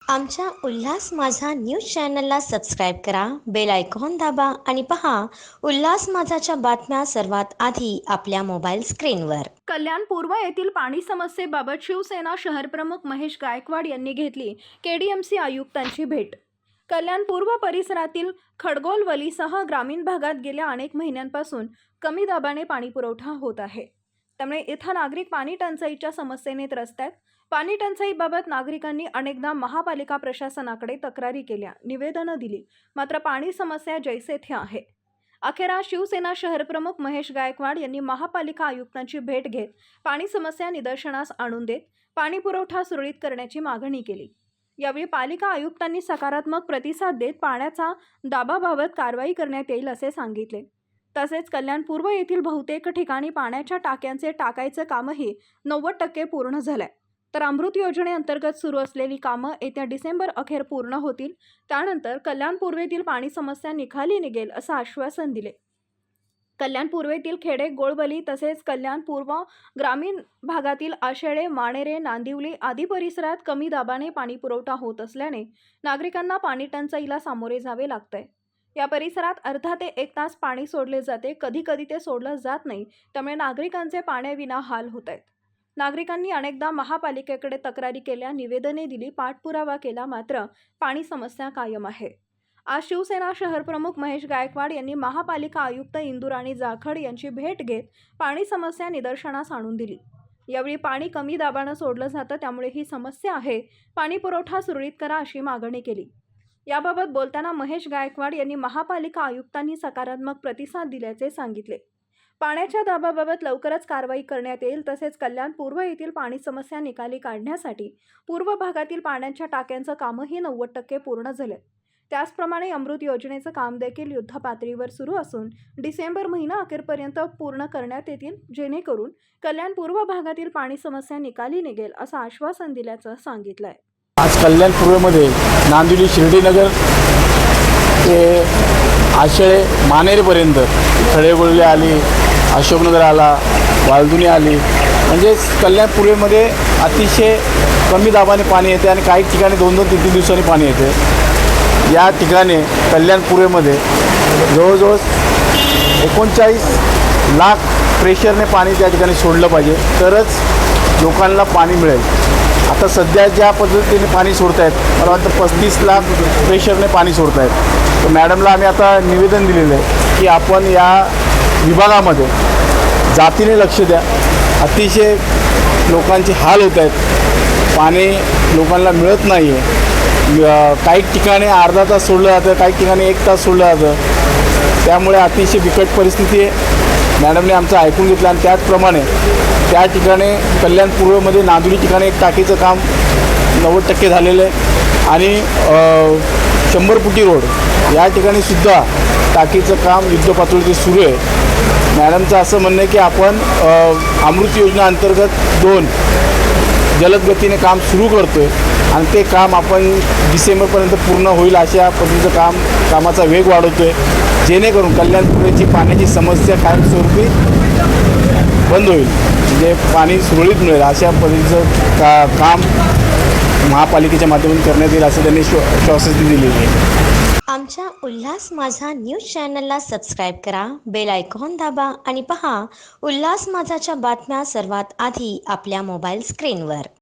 आमच्या उल्हास माझा न्यूज चॅनलला सबस्क्राईब करा, बेल आयकॉन दाबा आणि पहा उल्हास माझाच्या बातम्या सर्वात आधी आपल्या मोबाईल स्क्रीनवर. कल्याण पूर्व येथील पाणी समस्येबाबत शिवसेना शहरप्रमुख महेश गायकवाड यांनी घेतली केडीएमसी आयुक्तांची भेट. कल्याण पूर्व परिसरातील खडगोलवलीसह ग्रामीण भागात गेल्या अनेक महिन्यांपासून कमी दाबाने पाणी पुरवठा होत आहे. त्यामुळे इथं नागरिक पाणी टंचाईच्या समस्येने त्रस्त आहेत. पाणी टंचाईबाबत नागरिकांनी अनेकदा महापालिका प्रशासनाकडे तक्रारी केल्या, निवेदनं दिली, मात्र पाणी समस्या जैसे थे आहे. अखेर शिवसेना शहरप्रमुख महेश गायकवाड यांनी महापालिका आयुक्तांची भेट घेत पाणी समस्या निदर्शनास आणून देत पाणी पुरवठा सुरळीत करण्याची मागणी केली. यावेळी पालिका आयुक्तांनी सकारात्मक प्रतिसाद देत पाण्याचा दाबाबाबत कारवाई करण्यात येईल असे सांगितले. तसेच कल्याण पूर्व येथील बहुतेक ठिकाणी पाण्याच्या टाक्यांचे टाकायचे कामही 90% पूर्ण झाले. तर अमृत योजनेअंतर्गत सुरू असलेली कामं येत्या डिसेंबर अखेर पूर्ण होतील. त्यानंतर कल्याण पूर्वेतील पाणी समस्या निकाली निघेल असं आश्वासन दिले. कल्याण पूर्वेतील खेडे गोळवली तसेच कल्याण पूर्व ग्रामीण भागातील आशेळे, माणेरे, नांदिवली आदी परिसरात कमी दाबाने पाणी पुरवठा होत असल्याने नागरिकांना पाणी टंचाईला सामोरे जावे लागतंय. या परिसरात अर्धा ते 1 तास पाणी सोडले जाते, कधी कधी ते सोडलं जात नाही. त्यामुळे नागरिकांचे पाण्याविना हाल होत आहेत. नागरिकांनी अनेकदा महापालिकेकडे तक्रारी केल्या, निवेदने दिली, पाठपुरावा केला, मात्र पाणी समस्या कायम आहे. आज शिवसेना शहरप्रमुख महेश गायकवाड यांनी महापालिका आयुक्त इंदुराणी जाखड यांची भेट घेत पाणी समस्या निदर्शनास आणून दिली. यावेळी पाणी कमी दाबानं सोडलं जातं, त्यामुळे ही समस्या आहे. पाणी पुरवठा सुरळीत करा अशी मागणी केली. याबाबत बोलताना महेश गायकवाड यांनी महापालिका आयुक्तांनी सकारात्मक प्रतिसाद दिल्याचे सांगितले. पाण्याच्या दाबाबाबत लवकरच कारवाई करण्यात येईल. तसेच कल्याण पूर्व येथील पाणी समस्या निकाली काढण्यासाठी पूर्व भागातील पाण्याच्या टाक्यांचं कामही 90% पूर्ण झाले. त्याचप्रमाणे अमृत योजनेचं काम देखील युद्धपातळीवर सुरू असून डिसेंबर महिना अखेरपर्यंत पूर्ण करण्यात येतील, जेणेकरून कल्याण पूर्व भागातील पाणी समस्या निकाली निघेल असं आश्वासन दिल्याचं सांगितलंय. आज कल्याण पूर्वमध्ये नांदिवली, शिर्डीनगर ते आशेळे, मानेरेपर्यंत खडेगोळले आली, अशोकनगर आला, वालदुनी आली, म्हणजे कल्याण पूर्वेमध्ये अतिशय कमी दाबाने पाणी येते आणि काही ठिकाणी 2-2, 3-3 दिवसांनी पाणी येते. या ठिकाणी कल्याण पूर्वेमध्ये जवळजवळ 39 लाख प्रेशरने पाणी त्या ठिकाणी सोडलं पाहिजे, तरच लोकांना पाणी मिळेल. आता सध्या ज्या पद्धतीने पाणी सोडत आहेत, मला वाटतं 35 लाख प्रेशरने पाणी सोडत आहेत. तर मॅडमला आम्ही आता निवेदन दिलेलं आहे की आपण या विभागामध्ये जातीने लक्ष द्या. अतिशय लोकांचे हाल होत आहेत, पाणी लोकांना मिळत नाही आहे. काही ठिकाणी अर्धा तास सोडलं जातं, काही ठिकाणी 1 तास सोडलं जातं. त्यामुळे अतिशय बिकट परिस्थिती आहे. मॅडमने आमचं ऐकून घेतलं आणि त्याचप्रमाणे त्या ठिकाणी कल्याण पूर्वमध्ये नांदिवली ठिकाणी एक टाकीचं काम 90% झालेलं आहे आणि 100 फुटी रोड या ठिकाणी सुद्धा टाकीचं काम युद्धपातळीवर सुरू आहे. मॅडमचं असं म्हणणं आहे की आपण अमृत योजना अंतर्गत 2 जलद गतीने काम सुरू करतो आहे आणि ते काम आपण डिसेंबरपर्यंत पूर्ण होईल अशा पद्धतीचं कामाचा वेग वाढवतो आहे, जेणेकरून कल्याण पूर्वेची पाण्याची समस्या कायमस्वरूपी बंद होईल, म्हणजे पाणी सुरळीत मिळेल अशा पद्धतीचं काम महापालिकेच्या माध्यमातून करण्यात येईल असं त्यांनी श्वासही दिलेली आहे. आमच्या उल्हास माझा न्यूज चॅनलला सबस्क्राईब करा, बेल आयकॉन दाबा आणि पहा उल्हास माझाच्या बातम्या सर्वात आधी आपल्या मोबाईल स्क्रीनवर.